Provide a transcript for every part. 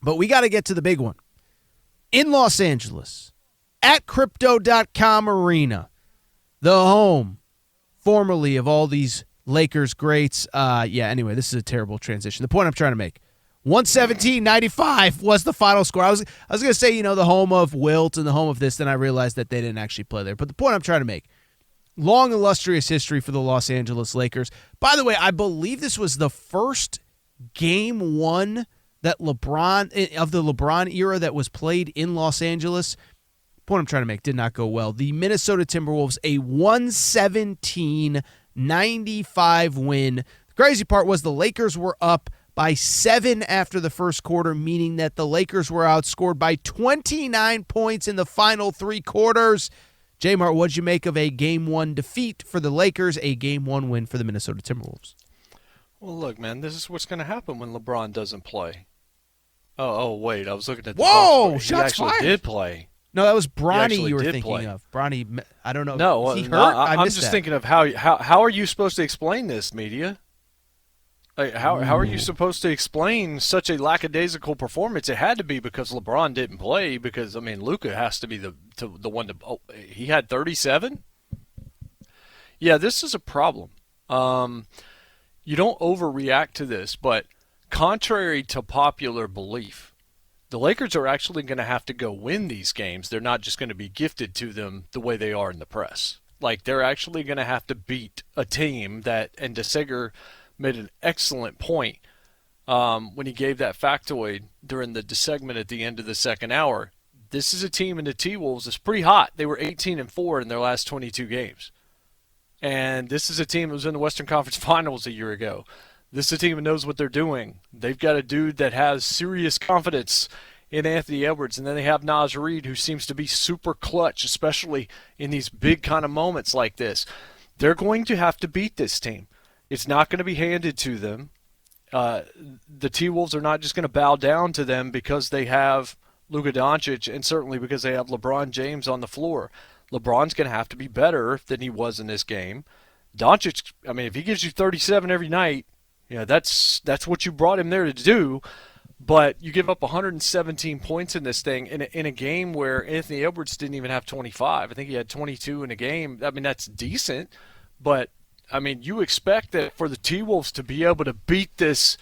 But we got to get to the big one. In Los Angeles, at Crypto.com Arena, the home, formerly of all these Lakers greats. Anyway, this is a terrible transition. The point I'm trying to make, 117-95 was the final score. I was going to say, the home of Wilt and the home of this, then I realized that they didn't actually play there. But the point I'm trying to make, long, illustrious history for the Los Angeles Lakers. By the way, I believe this was the first game one that of the LeBron era that was played in Los Angeles. Point I'm trying to make did not go well. The Minnesota Timberwolves, a 117-95 win. The crazy part was the Lakers were up by 7 after the first quarter, meaning that the Lakers were outscored by 29 points in the final 3 quarters. J-Mart, what'd you make of a Game 1 defeat for the Lakers, a Game 1 win for the Minnesota Timberwolves? Well, look, man, this is what's going to happen when LeBron doesn't play. Oh, wait, I was looking at the box score. He actually did play. No, that was Bronny you were thinking of. Bronny, I don't know. No, he hurt? I'm just thinking of how are you supposed to explain this, media? Like, how are you supposed to explain such a lackadaisical performance? It had to be because LeBron didn't play. Because Luka has to be the one to. Oh, he had 37. Yeah, this is a problem. You don't overreact to this, but contrary to popular belief, the Lakers are actually going to have to go win these games. They're not just going to be gifted to them the way they are in the press. Like, they're actually going to have to beat a team that, and DeSager made an excellent point when he gave that factoid during the segment at the end of the second hour. This is a team in the T-Wolves that's pretty hot. They were 18-4 in their last 22 games. And this is a team that was in the Western Conference Finals a year ago. This is a team that knows what they're doing. They've got a dude that has serious confidence in Anthony Edwards. And then they have Naz Reid, who seems to be super clutch, especially in these big kind of moments like this. They're going to have to beat this team. It's not going to be handed to them. The T-Wolves are not just going to bow down to them because they have Luka Doncic and certainly because they have LeBron James on the floor. LeBron's going to have to be better than he was in this game. Doncic, if he gives you 37 every night, that's what you brought him there to do. But you give up 117 points in this thing in a game where Anthony Edwards didn't even have 25. I think he had 22 in a game. That's decent, but you expect that for the T-Wolves to be able to beat this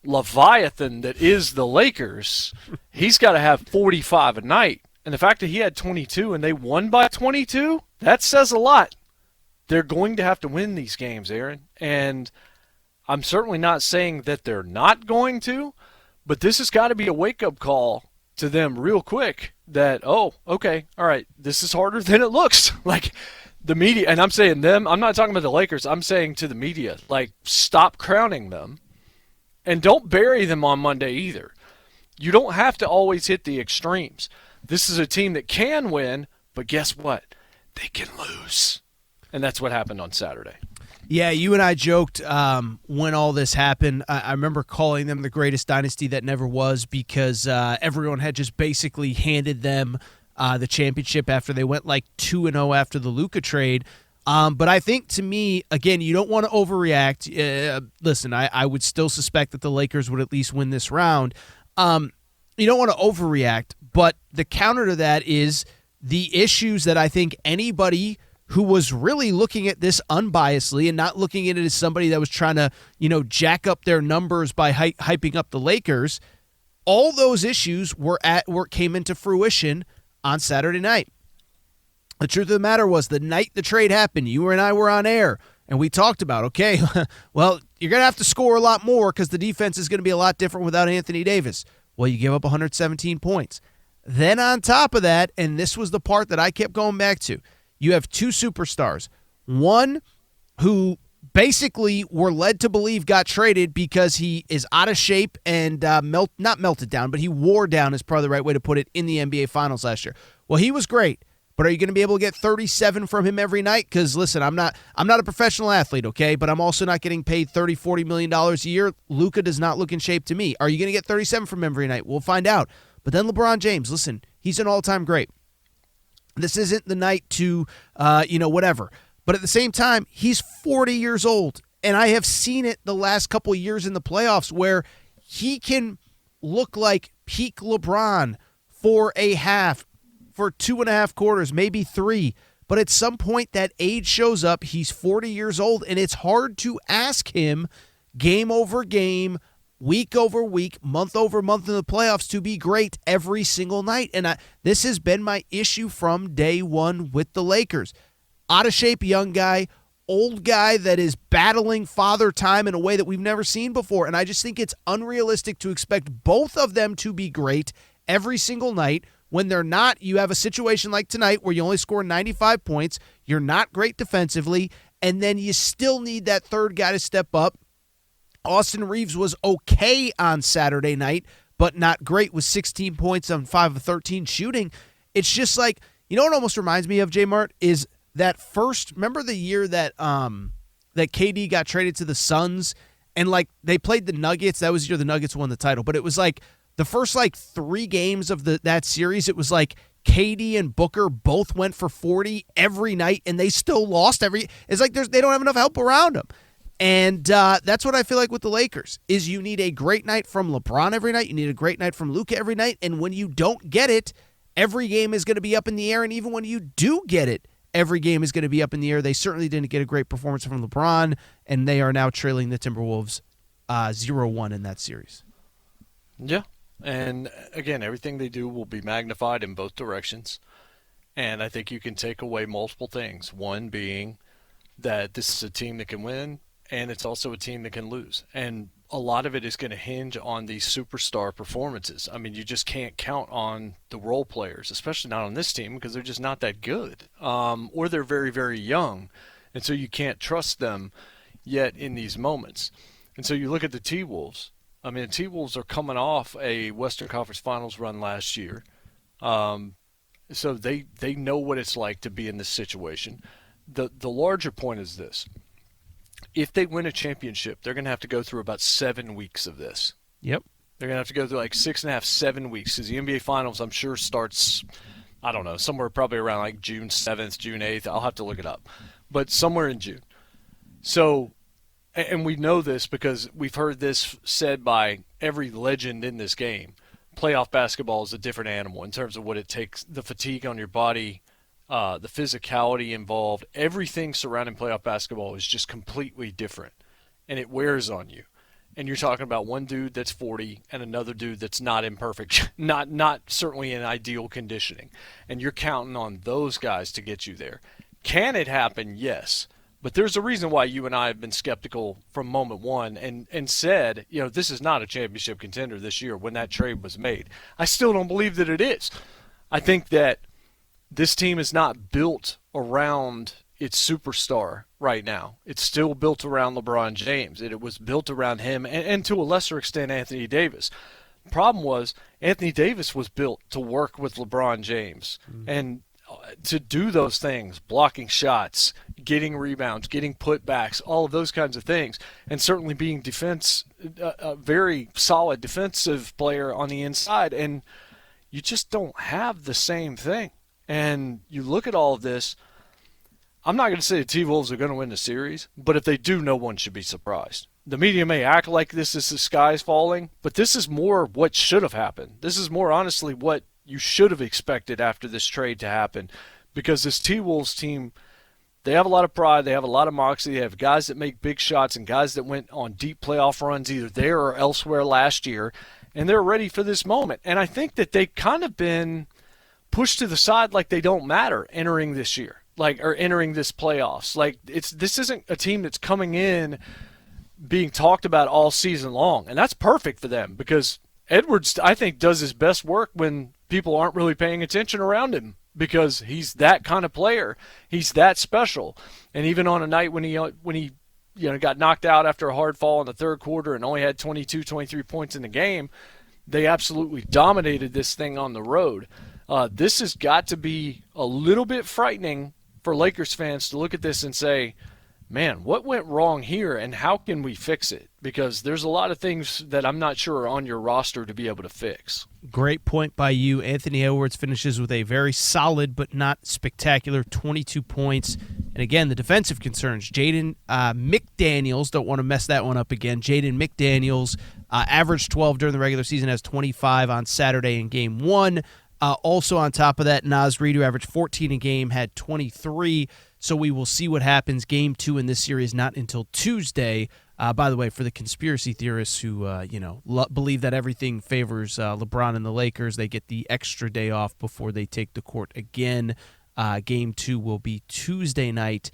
Leviathan that is the Lakers, he's got to have 45 a night. And the fact that he had 22 and they won by 22, that says a lot. They're going to have to win these games, Aaron. And I'm certainly not saying that they're not going to, but this has got to be a wake-up call to them real quick that, oh, okay, all right, this is harder than it looks. Like, the media, and I'm saying them, I'm not talking about the Lakers, I'm saying to the media, like, stop crowning them and don't bury them on Monday either. You don't have to always hit the extremes. This is a team that can win, but guess what? They can lose. And that's what happened on Saturday. Yeah, you and I joked when all this happened. I remember calling them the greatest dynasty that never was because everyone had just basically handed them the championship after they went like 2-0 after the Luka trade. But I think, to me, again, you don't want to overreact. Listen, I would still suspect that the Lakers would at least win this round. You don't want to overreact, but the counter to that is the issues that I think anybody who was really looking at this unbiasedly and not looking at it as somebody that was trying to, jack up their numbers by hyping up the Lakers, all those issues came into fruition on Saturday night. The truth of the matter was, the night the trade happened, you and I were on air, and we talked about, okay, well, you're going to have to score a lot more because the defense is going to be a lot different without Anthony Davis. Well, you give up 117 points. Then on top of that, and this was the part that I kept going back to, you have two superstars. One who basically were led to believe got traded because he is out of shape and not melted down, but he wore down is probably the right way to put it in the NBA Finals last year. Well, he was great, but are you going to be able to get 37 from him every night? Because listen, I'm not a professional athlete, okay, but I'm also not getting paid $30-40 million a year. Luka does not look in shape to me. Are you going to get 37 from him every night? We'll find out. But then LeBron James, listen, he's an all-time great. This isn't the night to, whatever. But at the same time, he's 40 years old. And I have seen it the last couple of years in the playoffs where he can look like peak LeBron for a half, for 2.5 quarters, maybe 3. But at some point, that age shows up. He's 40 years old, and it's hard to ask him game over game, week over week, month over month in the playoffs to be great every single night. And this has been my issue from day one with the Lakers. Out of shape young guy, old guy that is battling father time in a way that we've never seen before. And I just think it's unrealistic to expect both of them to be great every single night. When they're not, you have a situation like tonight where you only score 95 points, you're not great defensively, and then you still need that third guy to step up. Austin Reeves was okay on Saturday night, but not great with 16 points on 5 of 13 shooting. It's just like, you know what it almost reminds me of, J-Mart, is that first, remember the year that that KD got traded to the Suns, and like they played the Nuggets? That was the year the Nuggets won the title, but it was like the first like 3 games of that series, it was like KD and Booker both went for 40 every night, and they still lost it's like they don't have enough help around them. And that's what I feel like with the Lakers, is you need a great night from LeBron every night. You need a great night from Luka every night. And when you don't get it, every game is going to be up in the air. And even when you do get it, every game is going to be up in the air. They certainly didn't get a great performance from LeBron, and they are now trailing the Timberwolves 0-1 in that series. Yeah. And again, everything they do will be magnified in both directions. And I think you can take away multiple things. One being that this is a team that can win, and it's also a team that can lose. And a lot of it is going to hinge on these superstar performances. I mean, you just can't count on the role players, especially not on this team, because they're just not that good. Or they're very, very young. And so you can't trust them yet in these moments. And so you look at the T-Wolves. I mean, the T-Wolves are coming off a Western Conference Finals run last year. So they know what it's like to be in this situation. The larger point is this. If they win a championship, they're going to have to go through about 7 weeks of this. Yep. They're going to have to go through like 6.5, 7 weeks, because the NBA Finals, I'm sure, starts, I don't know, somewhere probably around like June 7th, June 8th. I'll have to look it up. But somewhere in June. So, and we know this because we've heard this said by every legend in this game. Playoff basketball is a different animal in terms of what it takes, the fatigue on your body, the physicality involved. Everything surrounding playoff basketball is just completely different, and it wears on you. And you're talking about one dude that's 40 and another dude that's not in perfect, not certainly in ideal conditioning. And you're counting on those guys to get you there. Can it happen? Yes. But there's a reason why you and I have been skeptical from moment one and said, you know, this is not a championship contender this year when that trade was made. I still don't believe that it is. I think that this team is not built around its superstar right now. It's still built around LeBron James. It was built around him and to a lesser extent Anthony Davis. Problem was Anthony Davis was built to work with LeBron James and to do those things, blocking shots, getting rebounds, getting putbacks, all of those kinds of things, and certainly being a very solid defensive player on the inside. And you just don't have the same thing. And you look at all of this, I'm not going to say the T-Wolves are going to win the series, but if they do, no one should be surprised. The media may act like this is the sky's falling, but this is more what should have happened. This is more honestly what you should have expected after this trade to happen, because this T-Wolves team, they have a lot of pride, they have a lot of moxie, they have guys that make big shots and guys that went on deep playoff runs either there or elsewhere last year, and they're ready for this moment. And I think that they've kind of been pushed to the side like they don't matter entering this year, or entering this playoffs. Like this isn't a team that's coming in being talked about all season long, and that's perfect for them because Edwards, I think, does his best work when people aren't really paying attention around him, because he's that kind of player. He's that special. And even on a night when he got knocked out after a hard fall in the third quarter and only had 22, 23 points in the game, they absolutely dominated this thing on the road. This has got to be a little bit frightening for Lakers fans to look at this and say, man, what went wrong here and how can we fix it? Because there's a lot of things that I'm not sure are on your roster to be able to fix. Great point by you. Anthony Edwards finishes with a very solid but not spectacular 22 points. And again, the defensive concerns. Jaden McDaniels, don't want to mess that one up again. Jaden McDaniels Averaged 12 during the regular season, has 25 on Saturday in Game 1. Also on top of that, Naz Reid, who averaged 14 a game, had 23. So we will see what happens. Game 2 in this series not until Tuesday. By the way, for the conspiracy theorists who believe that everything favors LeBron and the Lakers, they get the extra day off before they take the court again. Game 2 will be Tuesday night.